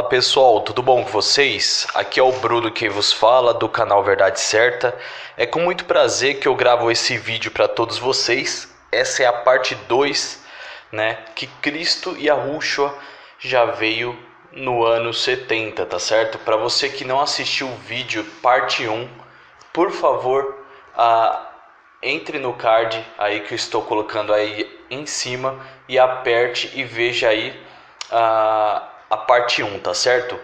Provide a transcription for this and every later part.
Pessoal, tudo bom com vocês? Aqui é o Bruno quem vos fala do canal Verdade Certa. É com muito prazer que eu gravo esse vídeo para todos vocês. Essa é a parte 2, né? Que Cristo Yahushua já veio no ano 70, tá certo? Para você que não assistiu o vídeo parte 1, por favor, entre no card aí que eu estou colocando aí em cima e aperte e veja aí a parte 1, tá certo?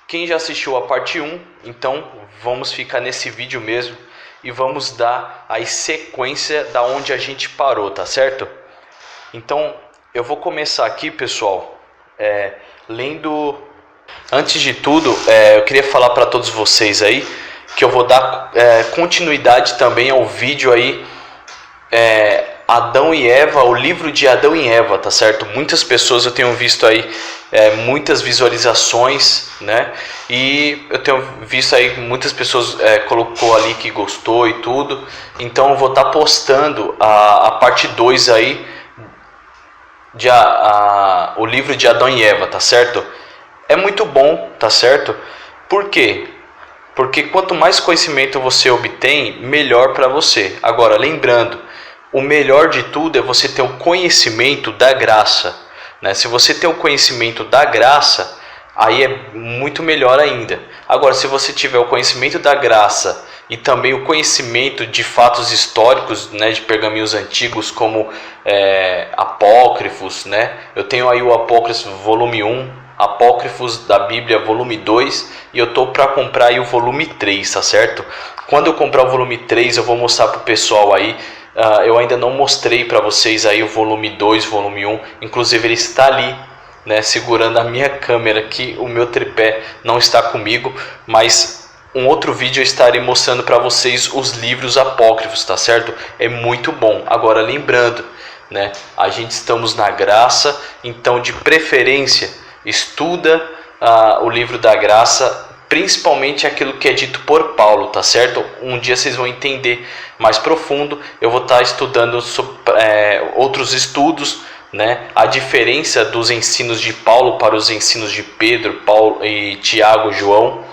Quem já assistiu a parte 1, então vamos ficar nesse vídeo mesmo e vamos dar a sequência da onde a gente parou, tá certo? Então eu vou começar aqui, pessoal, lendo. Antes de tudo, eu queria falar para todos vocês aí que eu vou dar continuidade também ao vídeo aí, Adão e Eva, o livro de Adão e Eva, tá certo? Muitas pessoas eu tenho visto aí muitas visualizações, né? E eu tenho visto aí muitas pessoas colocou ali que gostou e tudo. Então eu vou estar postando a parte 2 aí o livro de Adão e Eva, tá certo? É muito bom, tá certo? Por quê? Porque quanto mais conhecimento você obtém, melhor para você. Agora, lembrando, o melhor de tudo é você ter o conhecimento da graça, né? Se você tem o conhecimento da graça, aí é muito melhor ainda. Agora, se você tiver o conhecimento da graça e também o conhecimento de fatos históricos, né, de pergaminhos antigos como apócrifos, né? Eu tenho aí o Apócrifo volume 1, Apócrifos da Bíblia volume 2, e eu tô para comprar aí o volume 3, tá certo? Quando eu comprar o volume 3, eu vou mostrar pro pessoal aí. Eu ainda não mostrei para vocês aí o volume 2, volume 1, inclusive ele está ali, né, segurando a minha câmera, que o meu tripé não está comigo, mas um outro vídeo eu estarei mostrando para vocês os livros apócrifos, tá certo? É muito bom. Agora lembrando, né, a gente estamos na graça, então de preferência estuda o livro da graça, principalmente aquilo que é dito por Paulo, tá certo? Um dia vocês vão entender mais profundo. Eu vou estar estudando outros estudos, né? A diferença dos ensinos de Paulo para os ensinos de Pedro, Paulo e Tiago, João.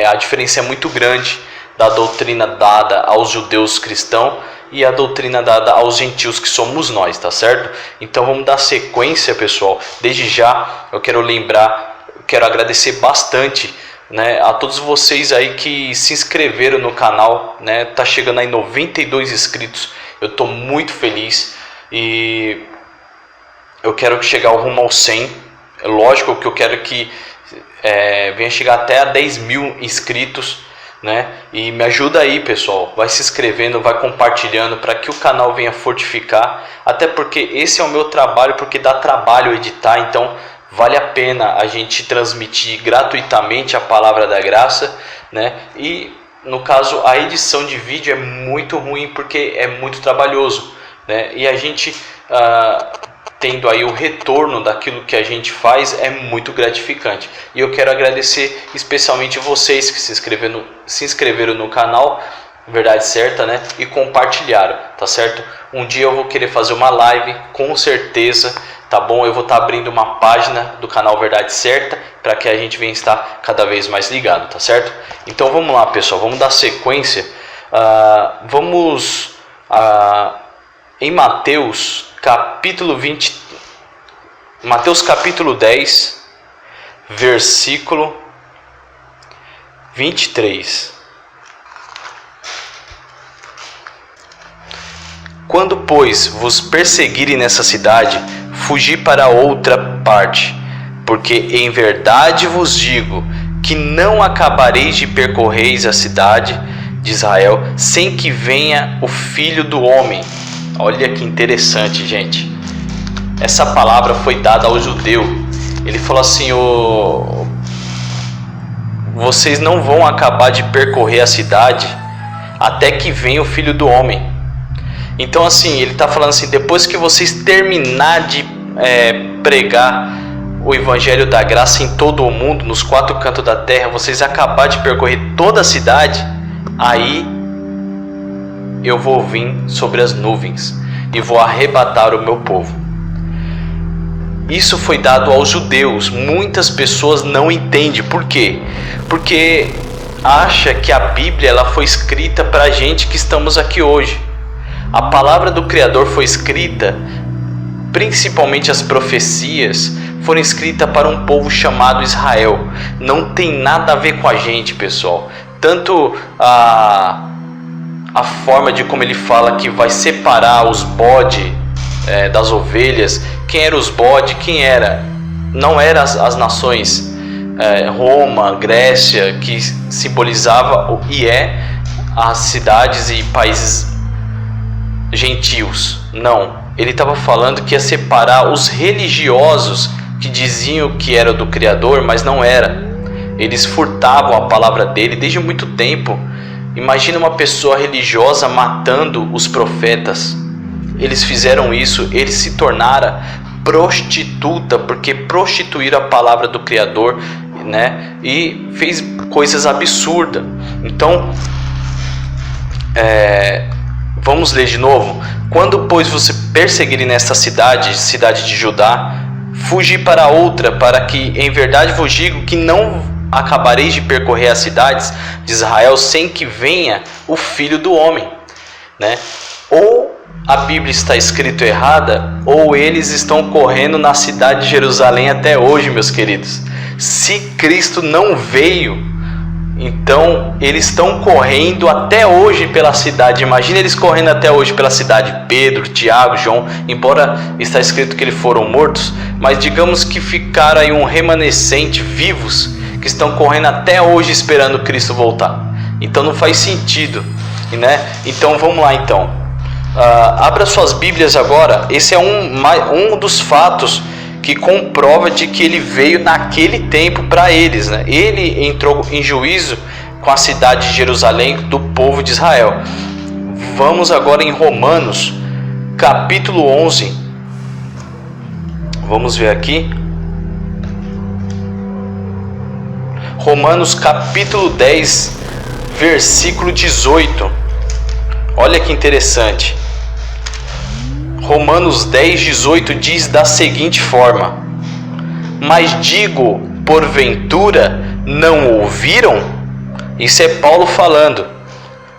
A diferença é muito grande da doutrina dada aos judeus cristãos e a doutrina dada aos gentios, que somos nós, tá certo? Então vamos dar sequência, pessoal. Desde já eu quero agradecer bastante, né, a todos vocês aí que se inscreveram no canal, né? Tá chegando aí 92 inscritos. Eu tô muito feliz e eu quero chegar rumo ao 100. É lógico que eu quero que venha chegar até a 10 mil inscritos, né? E me ajuda aí, pessoal. Vai se inscrevendo, vai compartilhando para que o canal venha fortificar. Até porque esse é o meu trabalho, porque dá trabalho editar, então vale a pena a gente transmitir gratuitamente a palavra da graça, né? E no caso a edição de vídeo é muito ruim porque é muito trabalhoso, né? E a gente tendo aí o retorno daquilo que a gente faz é muito gratificante. E eu quero agradecer especialmente vocês que se inscreveram no canal Verdade Certa, né? E compartilharam, tá certo? Um dia eu vou querer fazer uma live, com certeza, tá bom? Eu vou estar abrindo uma página do canal Verdade Certa para que a gente venha estar cada vez mais ligado, tá certo? Então vamos lá, pessoal, vamos dar sequência. Vamos em Mateus capítulo 20, Mateus capítulo 10, versículo 23. Quando, pois, vos perseguirem nessa cidade, fugi para outra parte, porque em verdade vos digo que não acabareis de percorrer a cidade de Israel sem que venha o Filho do Homem. Olha que interessante, gente. Essa palavra foi dada ao judeu. Ele falou assim: vocês não vão acabar de percorrer a cidade até que venha o Filho do Homem. Então assim, ele está falando assim, depois que vocês terminar de pregar o Evangelho da Graça em todo o mundo, nos 4 cantos da terra, vocês acabar de percorrer toda a cidade, aí eu vou vir sobre as nuvens e vou arrebatar o meu povo. isso foi dado aos judeus. Muitas pessoas não entendem. Por quê? Porque acha que a Bíblia ela foi escrita para a gente que estamos aqui hoje. A palavra do Criador foi escrita, principalmente as profecias, foram escritas para um povo chamado Israel. Não tem nada a ver com a gente, pessoal. Tanto a forma de como ele fala que vai separar os bodes das ovelhas. Quem eram os bodes? Quem era? Não eram as nações Roma, Grécia, que simbolizava as cidades e países gentios. Não, ele estava falando que ia separar os religiosos que diziam que era do Criador, mas não era. Eles furtavam a palavra dele desde muito tempo. Imagina uma pessoa religiosa matando os profetas. Eles fizeram isso, eles se tornaram prostituta, porque prostituíram a palavra do Criador, né? E fez coisas absurdas. Então, vamos ler de novo. Quando, pois, você perseguirem nesta cidade de Judá, fugi para outra, para que em verdade vos digo que não acabareis de percorrer as cidades de Israel sem que venha o Filho do Homem, né? Ou a Bíblia está escrito errada, ou eles estão correndo na cidade de Jerusalém até hoje, meus queridos. Se Cristo não veio, então eles estão correndo até hoje pela cidade. Imagina eles correndo até hoje pela cidade. Pedro, Tiago, João, embora está escrito que eles foram mortos, mas digamos que ficaram aí um remanescente vivos, que estão correndo até hoje esperando Cristo voltar. Então não faz sentido, né? Então vamos lá então. Abra suas Bíblias agora. Esse é um dos fatos que comprova de que ele veio naquele tempo para eles, né? Ele entrou em juízo com a cidade de Jerusalém, do povo de Israel. Vamos agora em Romanos, capítulo 11. Vamos ver aqui. Romanos, capítulo 10, versículo 18. Olha que interessante. Romanos 10, 18 diz da seguinte forma: mas digo, porventura não ouviram? Isso é Paulo falando.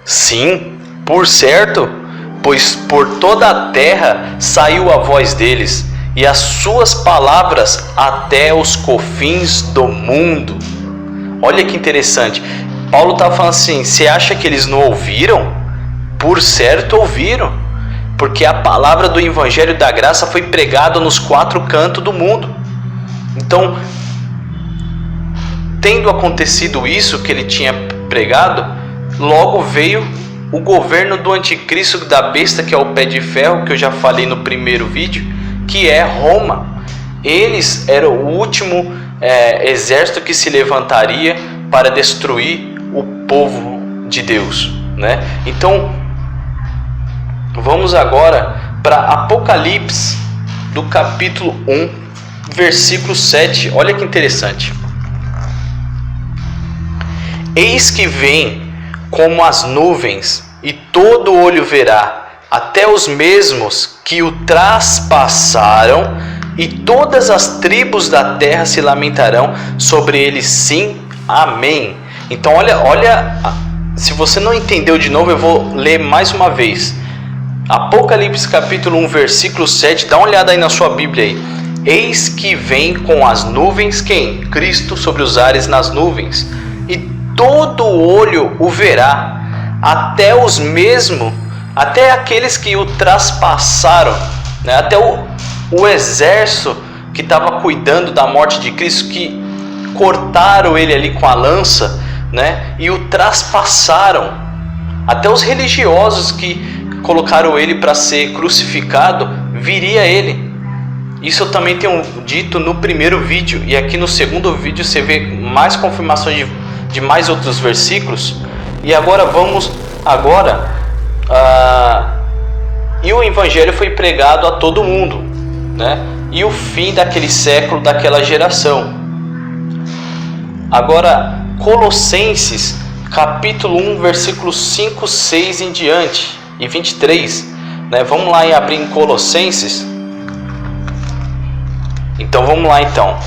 Sim, por certo, pois por toda a terra saiu a voz deles, e as suas palavras até os confins do mundo. Olha que interessante. Paulo está falando assim: você acha que eles não ouviram? Por certo ouviram, porque a palavra do Evangelho da Graça foi pregada nos 4 cantos do mundo. Então, tendo acontecido isso que ele tinha pregado, logo veio o governo do anticristo, da besta, que é o pé de ferro, que eu já falei no primeiro vídeo, que é Roma. Eles eram o último exército que se levantaria para destruir o povo de Deus, né? Então, vamos agora para Apocalipse, do capítulo 1, versículo 7. Olha que interessante. Eis que vem como as nuvens, e todo olho verá, até os mesmos que o traspassaram, e todas as tribos da terra se lamentarão sobre ele. Sim, amém. Então olha, se você não entendeu de novo, eu vou ler mais uma vez. Apocalipse capítulo 1, versículo 7, dá uma olhada aí na sua Bíblia aí. Eis que vem com as nuvens, quem? Cristo sobre os ares nas nuvens, e todo olho o verá, até os mesmos, até aqueles que o traspassaram, né? Até o exército que estava cuidando da morte de Cristo, que cortaram ele ali com a lança, né? E o traspassaram. Até os religiosos que colocaram ele para ser crucificado, viria ele. Isso eu também tenho dito no primeiro vídeo, e aqui no segundo vídeo você vê mais confirmações de mais outros versículos. E agora vamos e o evangelho foi pregado a todo mundo, né? E o fim daquele século, daquela geração. Agora Colossenses capítulo 1, versículos 5, 6 em diante e 23, né? Vamos lá e abrir em Colossenses. Em Então vamos lá então.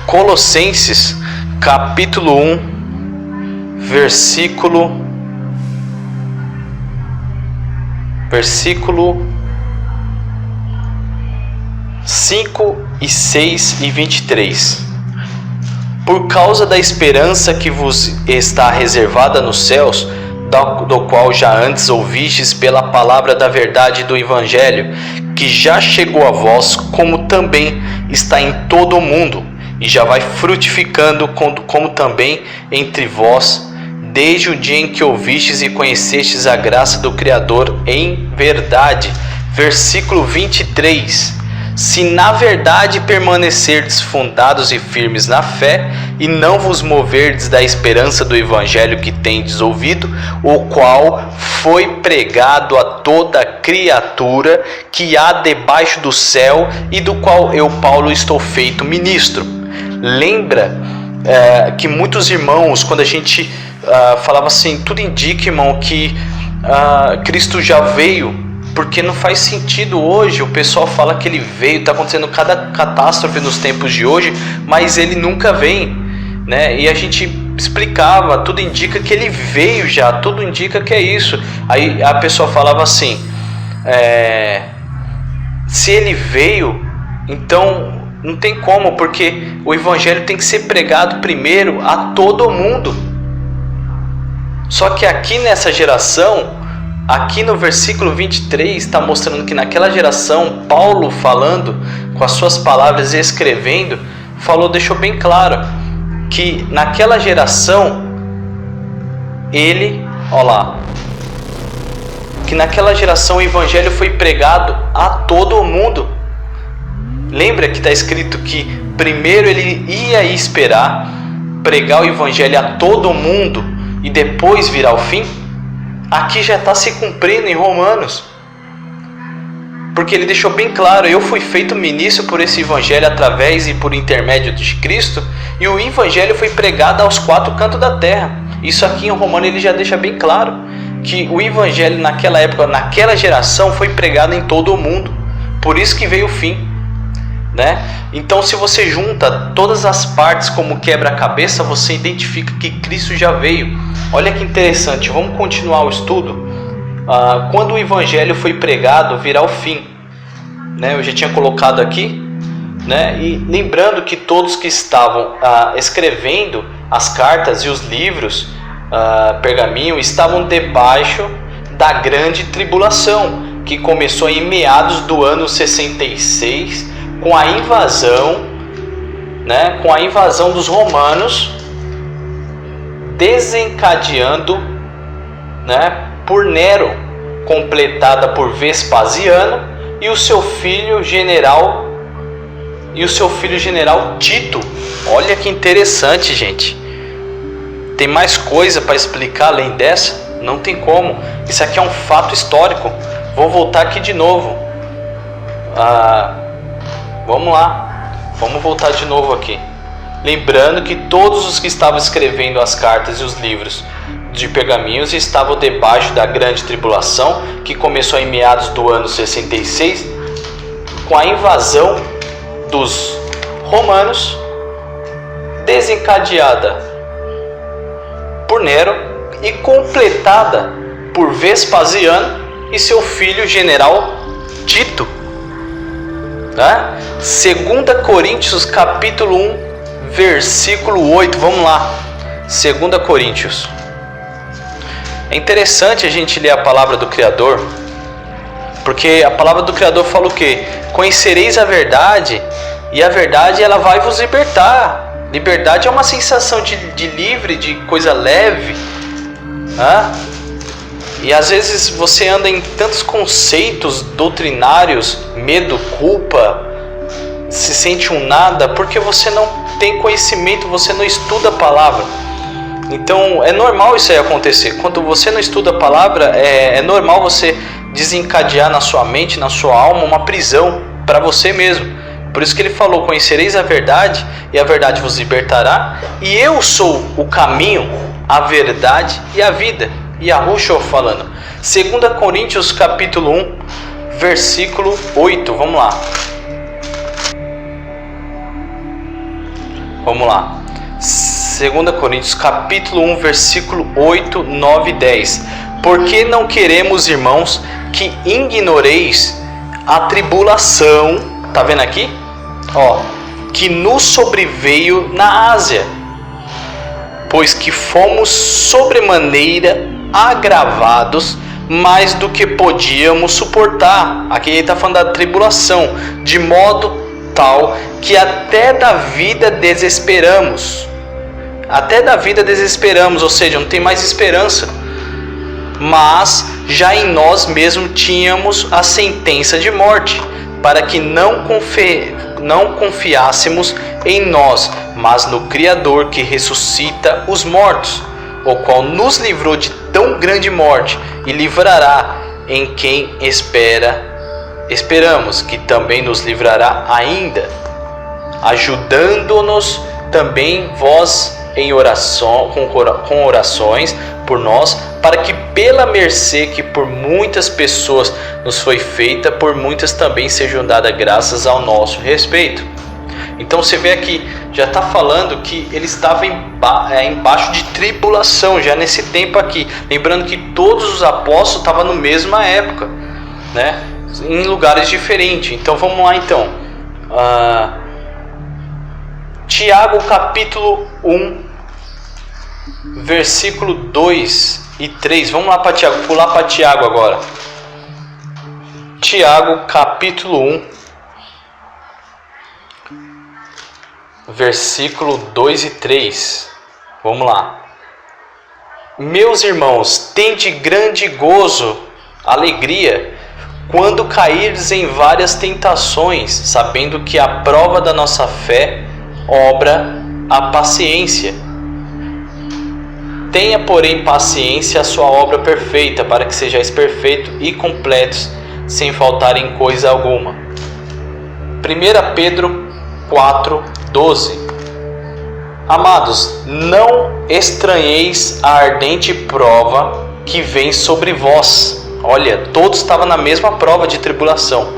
Colossenses capítulo 1, versículo 5 e 6 e 23. Por causa da esperança que vos está reservada nos céus, do qual já antes ouvistes pela palavra da verdade do Evangelho, que já chegou a vós, como também está em todo o mundo, e já vai frutificando como também entre vós, desde o dia em que ouvistes e conhecestes a graça do Criador em verdade. Versículo 23. Se na verdade permanecerdes fundados e firmes na fé, e não vos moverdes da esperança do Evangelho que tendes ouvido, o qual foi pregado a toda criatura que há debaixo do céu, e do qual eu, Paulo, estou feito ministro. Lembra que muitos irmãos, quando a gente falava assim, tudo indica, irmão, que Cristo já veio, porque não faz sentido hoje. O pessoal fala que ele veio, está acontecendo cada catástrofe nos tempos de hoje, mas ele nunca vem, né? E a gente explicava, tudo indica que ele veio já, tudo indica que é isso. Aí a pessoa falava assim, se ele veio, então não tem como, porque o Evangelho tem que ser pregado primeiro a todo mundo. Só que aqui nessa geração, aqui no versículo 23, está mostrando que naquela geração, Paulo falando com as suas palavras e escrevendo, deixou bem claro que naquela geração, que naquela geração o Evangelho foi pregado a todo mundo. Lembra que está escrito que primeiro ele ia esperar pregar o Evangelho a todo mundo e depois virá o fim? Aqui já está se cumprindo em Romanos, porque ele deixou bem claro: eu fui feito ministro por esse Evangelho através e por intermédio de Cristo, e o Evangelho foi pregado aos quatro cantos da terra. Isso aqui em Romanos ele já deixa bem claro, que o Evangelho naquela época, naquela geração, foi pregado em todo o mundo, por isso que veio o fim, né? Então, se você junta todas as partes como quebra-cabeça, você identifica que Cristo já veio. Olha que interessante, vamos continuar o estudo. Quando o Evangelho foi pregado, virá o fim, né? Eu já tinha colocado aqui, né? E lembrando que todos que estavam escrevendo as cartas e os livros, pergaminho, estavam debaixo da grande tribulação, que começou em meados do ano 66, com a invasão, né? Com a invasão dos romanos, desencadeando, né, por Nero, completada por Vespasiano e o seu filho general Tito. Olha que interessante, gente. Tem mais coisa para explicar além dessa? Não tem como. Isso aqui é um fato histórico. Vou voltar aqui de novo. Vamos lá. Vamos voltar de novo aqui. Lembrando que todos os que estavam escrevendo as cartas e os livros de pergaminhos estavam debaixo da grande tribulação, que começou em meados do ano 66, com a invasão dos romanos, desencadeada por Nero e completada por Vespasiano e seu filho general Tito, né? 2 Coríntios capítulo 1, versículo 8, vamos lá. 2 Coríntios. É interessante a gente ler a palavra do Criador, porque a palavra do Criador fala o quê? Conhecereis a verdade, e a verdade ela vai vos libertar. Liberdade é uma sensação de livre, de coisa leve, né? E às vezes você anda em tantos conceitos doutrinários, medo, culpa, se sente um nada, porque você não tem conhecimento, você não estuda a palavra. Então é normal isso aí acontecer. Quando você não estuda a palavra, é normal você desencadear na sua mente, na sua alma, uma prisão para você mesmo. Por isso que ele falou: conhecereis a verdade, e a verdade vos libertará, e eu sou o caminho, a verdade e a vida. E Yahushua falando. 2 Coríntios capítulo 1, versículo 8, vamos lá. Vamos lá. 2 Coríntios capítulo 1, versículo 8, 9 e 10. Porque não queremos, irmãos, que ignoreis a tribulação, tá vendo aqui? Que nos sobreveio na Ásia, pois que fomos sobremaneira agravados mais do que podíamos suportar. Aqui ele está falando da tribulação, de modo tal que até da vida desesperamos. Até da vida desesperamos, ou seja, não tem mais esperança. Mas já em nós mesmos tínhamos a sentença de morte, para que não confiássemos em nós, mas no Criador que ressuscita os mortos, o qual nos livrou de tão grande morte e livrará em quem esperamos, que também nos livrará ainda, ajudando-nos também vós em oração, com orações por nós, para que pela mercê que por muitas pessoas nos foi feita, por muitas também sejam dadas graças ao nosso respeito. Então você vê aqui, já está falando que ele estava embaixo de tribulação, já nesse tempo aqui. Lembrando que todos os apóstolos estavam na mesma época, né? Em lugares diferentes. Então vamos lá então. Tiago capítulo 1, versículo 2 e 3. Vamos lá para Tiago, pular para Tiago agora. Tiago capítulo 1, versículo 2 e 3. Vamos lá. Meus irmãos, tende grande gozo, alegria, quando cairdes em várias tentações, sabendo que a prova da nossa fé obra a paciência. Tenha, porém, paciência a sua obra perfeita, para que sejais perfeitos e completos, sem faltar em coisa alguma. 1 Pedro 4:12. Amados, não estranheis a ardente prova que vem sobre vós. Olha, todos estavam na mesma prova de tribulação,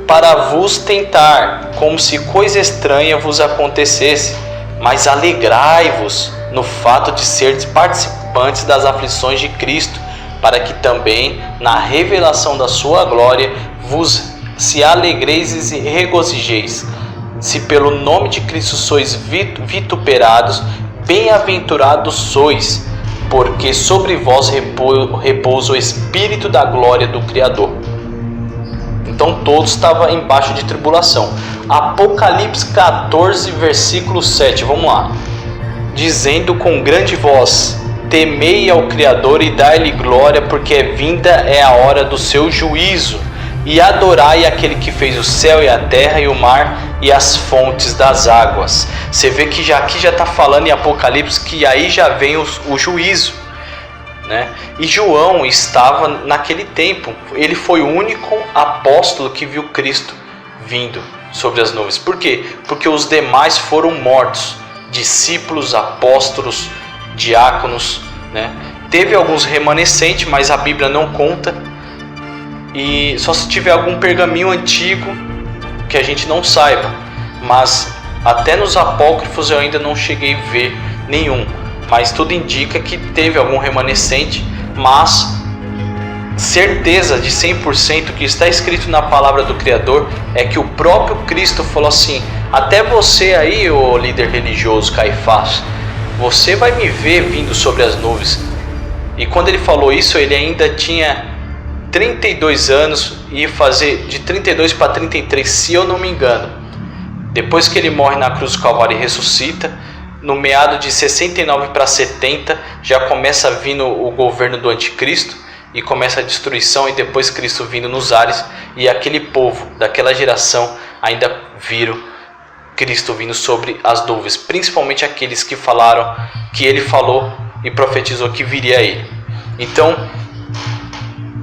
para vos tentar, como se coisa estranha vos acontecesse, mas alegrai-vos no fato de seres participantes das aflições de Cristo, para que também na revelação da sua glória vos se alegreis e regozijeis. Se pelo nome de Cristo sois vituperados, bem-aventurados sois, porque sobre vós repousa o Espírito da glória do Criador. Então todos estavam embaixo de tribulação. Apocalipse 14, versículo 7, vamos lá. Dizendo com grande voz: temei ao Criador e dai-lhe glória, porque vinda é a hora do seu juízo. E adorai aquele que fez o céu e a terra e o mar e as fontes das águas. Você vê que aqui já está falando em Apocalipse que aí já vem o juízo, né? E João estava naquele tempo. Ele foi o único apóstolo que viu Cristo vindo sobre as nuvens. Por quê? Porque os demais foram mortos. Discípulos, apóstolos, diáconos, né? Teve alguns remanescentes, mas a Bíblia não conta. E só se tiver algum pergaminho antigo que a gente não saiba. Mas até nos apócrifos eu ainda não cheguei a ver nenhum. Mas tudo indica que teve algum remanescente. Mas certeza de 100% que está escrito na palavra do Criador é que o próprio Cristo falou assim: até você aí, ô líder religioso Caifás, você vai me ver vindo sobre as nuvens. E quando ele falou isso, ele ainda tinha 32 anos, ia fazer de 32 para 33, se eu não me engano. Depois que ele morre na cruz do Calvário e ressuscita, no meado de 69 para 70, já começa vindo o governo do anticristo e começa a destruição, e depois Cristo vindo nos ares, e aquele povo daquela geração ainda viram Cristo vindo sobre as nuvens, principalmente aqueles que falaram, que ele falou e profetizou que viria ele. Então,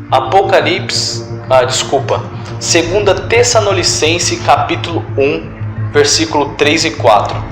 Apocalipse, 2 Tessalonicenses capítulo 1, versículo 3 e 4.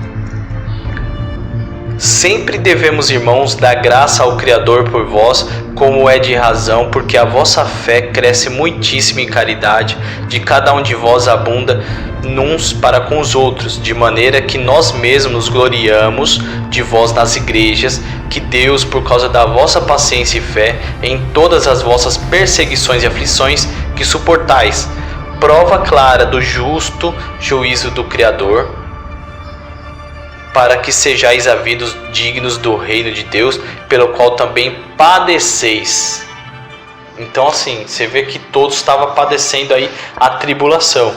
Sempre devemos, irmãos, dar graça ao Criador por vós, como é de razão, porque a vossa fé cresce muitíssimo em caridade, de cada um de vós abunda uns para com os outros, de maneira que nós mesmos nos gloriamos de vós nas igrejas, que Deus, por causa da vossa paciência e fé, em todas as vossas perseguições e aflições que suportais, prova clara do justo juízo do Criador, para que sejais havidos dignos do reino de Deus, pelo qual também padeceis. Então assim, você vê que todos estavam padecendo aí a tribulação.